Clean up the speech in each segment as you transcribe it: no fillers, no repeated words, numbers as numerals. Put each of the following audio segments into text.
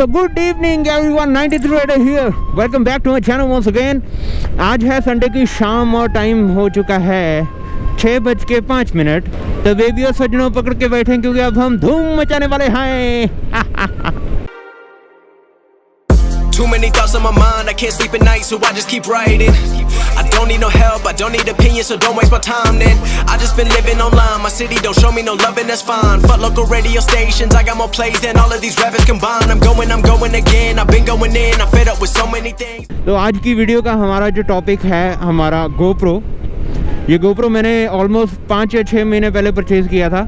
So good evening everyone, 93 Rider here. Welcome back to my channel once again. आज है Sunday की शाम और टाइम हो चुका है 6:05। तो बेबी और सजनों पकड़ के बैठे क्योंकि अब हम धूम मचाने वाले हैं। Too many thoughts on my mind, I can't sleep at night, so I just keep writing. I don't need no help, I don't need opinions, so don't waste my time then. I just been living online, my city don't show me no love and that's fine. Fuck local radio stations, I got more plays than all of these rappers combined. I'm going again, I've been going in, I'm fed up with so many things. तो आज की video का हमारा जो topic है हमारा GoPro। ये GoPro मैंने ऑलमोस्ट 5 या 6 महीने पहले परचेज़ किया था।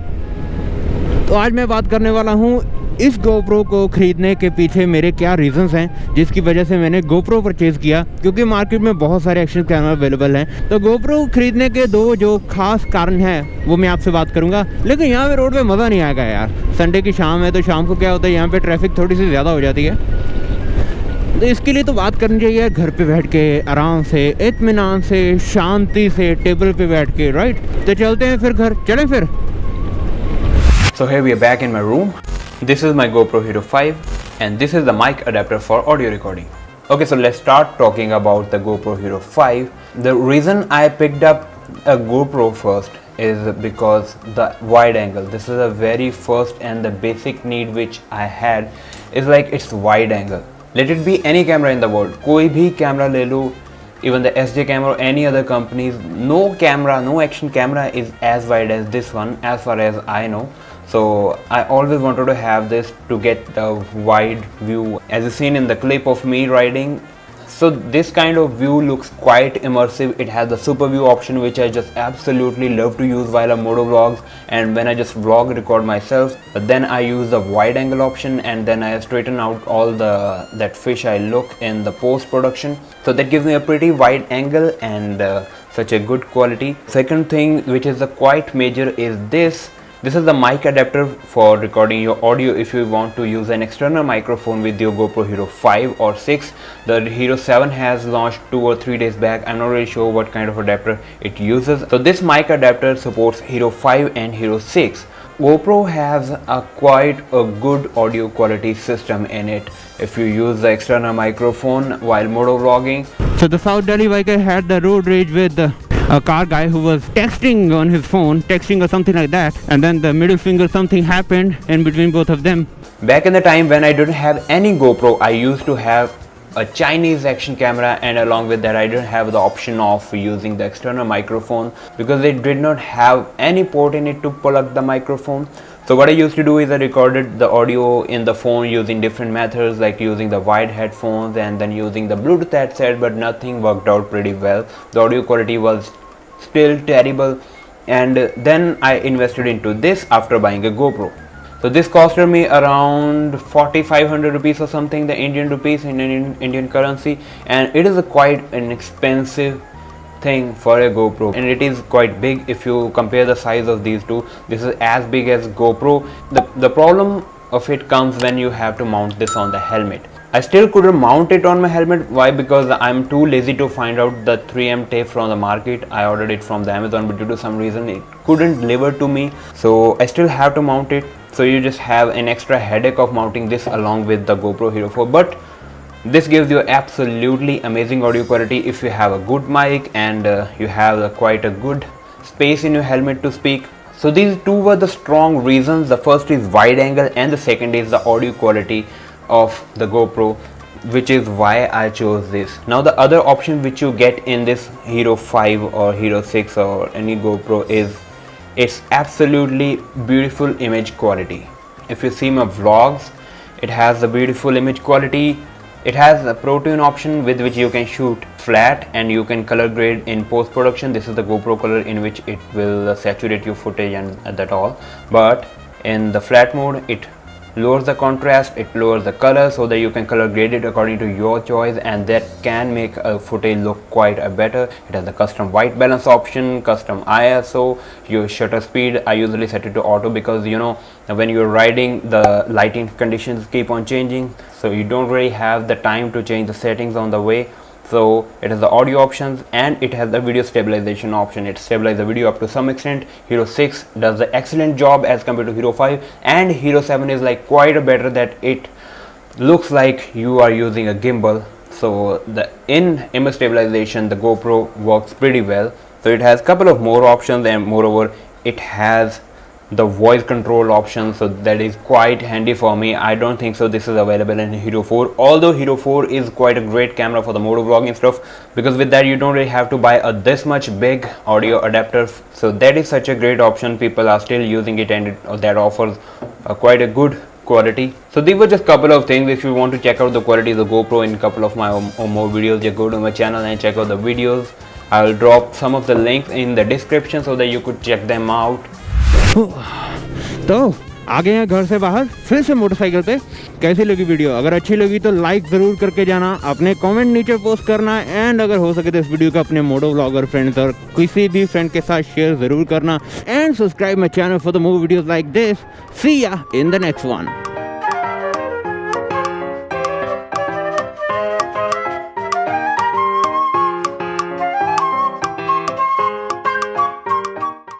तो आज मैं बात करने वाला हूँ इस GoPro को ख़रीदने के पीछे मेरे क्या रीज़न्स हैं जिसकी वजह से मैंने GoPro परचेज़ किया, क्योंकि मार्केट में बहुत सारे एक्शन कैमरा अवेलेबल हैं। तो GoPro ख़रीदने के दो जो ख़ास कारण हैं वो मैं आपसे बात करूंगा। लेकिन यहाँ पे रोड पे मज़ा नहीं आएगा यार। संडे की शाम है तो शाम को क्या होता है, यहाँ पे ट्रैफिक थोड़ी सी ज़्यादा हो जाती है। तो इसके लिए तो बात करनी चाहिए घर पे बैठ के आराम से, इत्मीनान से, शांति से, टेबल पे बैठ के, राइट। तो चलते हैं फिर घर, चलें फिर। So here we are back in my room. This is my GoPro Hero 5 and this is the mic adapter for audio recording. Okay, so let's start talking about the GoPro Hero 5. The reason I picked up a GoPro first is because the wide angle. This is the very first and the basic need which I had is like it's wide angle. Let it be any camera in the world. कोई भी camera ले लो, even the SD camera or any other companies, no camera, no action camera is as wide as this one as far as I know. So I always wanted to have this to get the wide view as you seen in the clip of me riding. So this kind of view looks quite immersive. It has the super view option which I just absolutely love to use while I motovlogs and when I just vlog record myself. But then I use the wide angle option and then I straighten out all that fish eye look in the post production. So that gives me a pretty wide angle and such a good quality. Second thing which is quite major is this. This is the mic adapter for recording your audio if you want to use an external microphone with your GoPro Hero 5 or 6. The Hero 7 has launched 2 or 3 days back. I'm not really sure what kind of adapter it uses. So this mic adapter supports Hero 5 and Hero 6. GoPro has quite a good audio quality system in it if you use the external microphone while motovlogging. So the South Delhi biker had the road rage with a car guy who was texting on his phone, texting or something like that, and then the middle finger something happened in between both of them. Back in the time when I didn't have any GoPro, I used to have a Chinese action camera, and along with that I didn't have the option of using the external microphone because they did not have any port in it to plug the microphone. So what I used to do is I recorded the audio in the phone using different methods, like using the wide headphones and then using the Bluetooth headset, but nothing worked out pretty well. The audio quality was still terrible, and then I invested into this after buying a GoPro. So this costed me around 4,500 rupees or something, the Indian rupees in Indian currency, and it is quite an expensive thing for a GoPro, and it is quite big if you compare the size of these two. This is as big as GoPro. The problem of it comes when you have to mount this on the helmet. I still couldn't mount it on my helmet. Why? Because I'm too lazy to find out the 3M tape from the market. I ordered it from the Amazon, but due to some reason it couldn't deliver to me, so I still have to mount it. So you just have an extra headache of mounting this along with the GoPro Hero 4, but this gives you absolutely amazing audio quality if you have a good mic and you have quite a good space in your helmet to speak. So these two were the strong reasons. The first is wide angle and the second is the audio quality of the GoPro, which is why I chose this. Now the other option which you get in this Hero 5 or Hero 6 or any GoPro is its absolutely beautiful image quality. If you see my vlogs, it has a beautiful image quality. It has a Pro Tune option with which you can shoot flat and you can color grade in post production. This is the GoPro color in which it will saturate your footage and that all, but in the flat mode it lowers the contrast, it lowers the color so that you can color grade it according to your choice, and that can make a footage look quite better. It has the custom white balance option, custom ISO, your shutter speed. I usually set it to auto because you know when you're riding the lighting conditions keep on changing, so you don't really have the time to change the settings on the way. So it has the audio options and it has the video stabilization option. It stabilizes the video up to some extent. Hero 6 does the excellent job as compared to Hero 5, and Hero 7 is like quite a better that it looks like you are using a gimbal. So the in image stabilization, the GoPro works pretty well. So it has couple of more options, and moreover it has the voice control option, so that is quite handy for me. I don't think so this is available in Hero 4, although Hero 4 is quite a great camera for the motovlogging stuff, because with that you don't really have to buy a this much big audio adapter. So that is such a great option. People are still using it, and that offers quite a good quality. So these were just couple of things. If you want to check out the quality of the GoPro in couple of my or more videos, you go to my channel and check out the videos. I will drop some of the links in the description so that you could check them out. तो आ गए हैं घर से बाहर फिर से motorcycle पे। कैसी लगी वीडियो? अगर अच्छी लगी तो लाइक ज़रूर करके जाना, अपने कमेंट नीचे पोस्ट करना, एंड अगर हो सके तो इस वीडियो को अपने मोटोव्लॉगर फ्रेंड्स और किसी भी फ्रेंड के साथ शेयर ज़रूर करना, and subscribe my channel for the more videos like this. See ya in the next one.